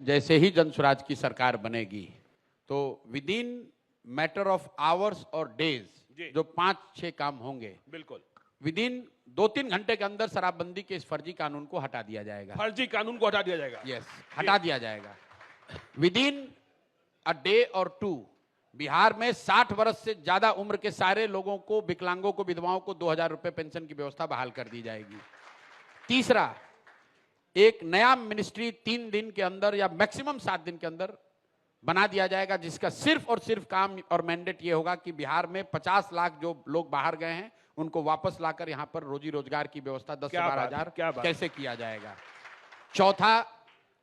जैसे ही जनसुराज की सरकार बनेगी तो with in matter of hours और डेज जो 5-6 काम होंगे, बिल्कुल विद इन 2-3 घंटे के अंदर शराबबंदी के इस फर्जी कानून को हटा दिया जाएगा। फर्जी कानून को हटा दिया जाएगा। यस, हटा दिया जाएगा। विद इन अ डे और टू बिहार में 60 वर्ष से ज्यादा उम्र के सारे लोगों को, विकलांगों को, विधवाओं को 2000 रुपए पेंशन की व्यवस्था बहाल कर दी जाएगी। तीसरा, एक नया मिनिस्ट्री 3 दिन के अंदर या मैक्सिमम 7 दिन के अंदर बना दिया जाएगा, जिसका सिर्फ और सिर्फ काम और मैंडेट ये होगा कि बिहार में 50 लाख जो लोग बाहर गए हैं उनको वापस लाकर यहां पर रोजी रोजगार की व्यवस्था 10 से 12 हजार कैसे किया जाएगा। चौथा,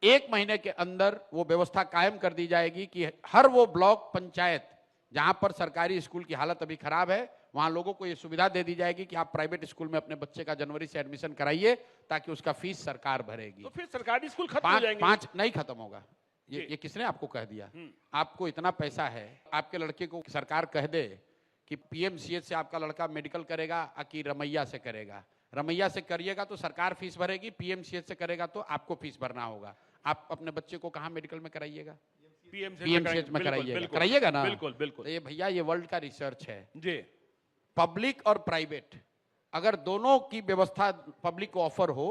1 महीने के अंदर वो व्यवस्था कायम कर दी जाएगी कि हर वो ब्लॉक पंचायत जहां पर सरकारी स्कूल की हालत अभी खराब है, वहां लोगों को ये सुविधा दे दी जाएगी कि आप प्राइवेट स्कूल में अपने बच्चे का जनवरी से एडमिशन कराइए ताकि उसका फीस सरकार भरेगी। तो फिर सरकारी स्कूल खत्म हो जाएंगे? 5 नहीं खत्म होगा। ये किसने आपको कह दिया? आपको इतना पैसा है, आपके लड़के को सरकार कह दे कि पीएमसीएच से आपका लड़का मेडिकल करेगा कि रमैया से करेगा। रमैया से करिएगा तो सरकार फीस भरेगी, पीएमसीएच से करेगा तो आपको फीस भरना होगा। आप अपने बच्चे को कहां मेडिकल में कराइएगा? पीएमसीएच में कराइएगा ना। बिल्कुल बिल्कुल। ये भैया ये वर्ल्ड का रिसर्च है जी। पब्लिक और प्राइवेट अगर दोनों की व्यवस्था पब्लिक को ऑफर हो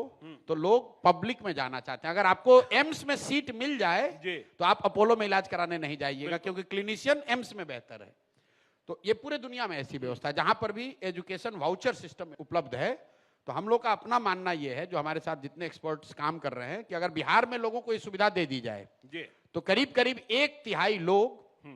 तो लोग पब्लिक में जाना चाहते हैं। अगर आपको एम्स में सीट मिल जाए तो आप अपोलो में इलाज कराने नहीं जाइएगा, क्योंकि क्लिनिशियन एम्स में बेहतर है। तो ये पूरे दुनिया में ऐसी व्यवस्था है जहां पर भी एजुकेशन वाउचर सिस्टम उपलब्ध है। तो हम लोग का अपना मानना यह है, जो हमारे साथ जितने एक्सपर्ट्स काम कर रहे हैं, कि अगर बिहार में लोगों को ये सुविधा दे दी जाए तो करीब करीब 1/3 लोग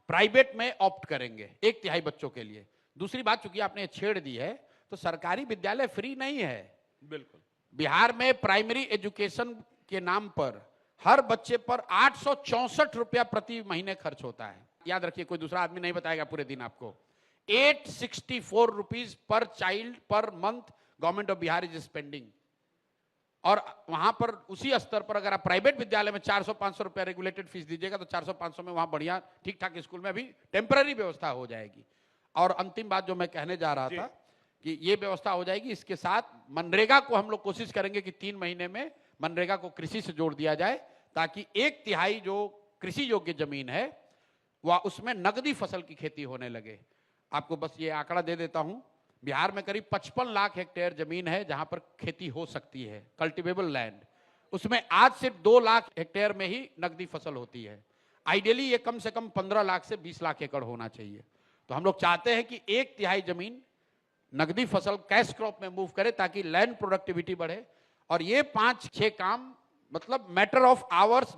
प्राइवेट में ऑप्ट करेंगे, 1/3 बच्चों के लिए। दूसरी बात, चूंकि आपने छेड़ दी है, तो सरकारी विद्यालय फ्री नहीं है। बिल्कुल, बिहार में प्राइमरी एजुकेशन के नाम पर हर बच्चे पर 864 रुपया प्रति महीने खर्च होता है। याद रखिए, कोई दूसरा आदमी नहीं बताएगा पूरे दिन आपको। 864 rupees per child per month government of Bihar is spending. और वहां पर उसी स्तर पर अगर आप प्राइवेट विद्यालय में 400-500 रुपया रेगुलेटेड फीस दीजिएगा तो 400-500 में वहां बढ़िया ठीक ठाक स्कूल में भी टेम्पररी व्यवस्था हो जाएगी। और अंतिम बात जो मैं कहने जा रहा था कि ये व्यवस्था हो जाएगी, इसके साथ मनरेगा को हम लोग कोशिश करेंगे कि 3 महीने में मनरेगा को कृषि से जोड़ दिया जाए, ताकि 1/3 जो कृषि योग्य जमीन है वह उसमें नकदी फसल की खेती होने लगे। आपको बस ये आंकड़ा दे देता हूं, बिहार में करीब 55 लाख हेक्टेयर जमीन है जहां पर खेती हो सकती है, कल्टिवेबल लैंड। उसमें आज सिर्फ 2 लाख हेक्टेयर में ही नकदी फसल होती है। आइडियली ये कम से कम 15 लाख से 20 लाख एकड़ होना चाहिए। तो हम लोग चाहते हैं कि 1/3 जमीन नकदी फसल कैश क्रॉप में मूव करे ताकि लैंड प्रोडक्टिविटी बढ़े। और ये 5-6 काम मतलब मैटर ऑफ आवर्स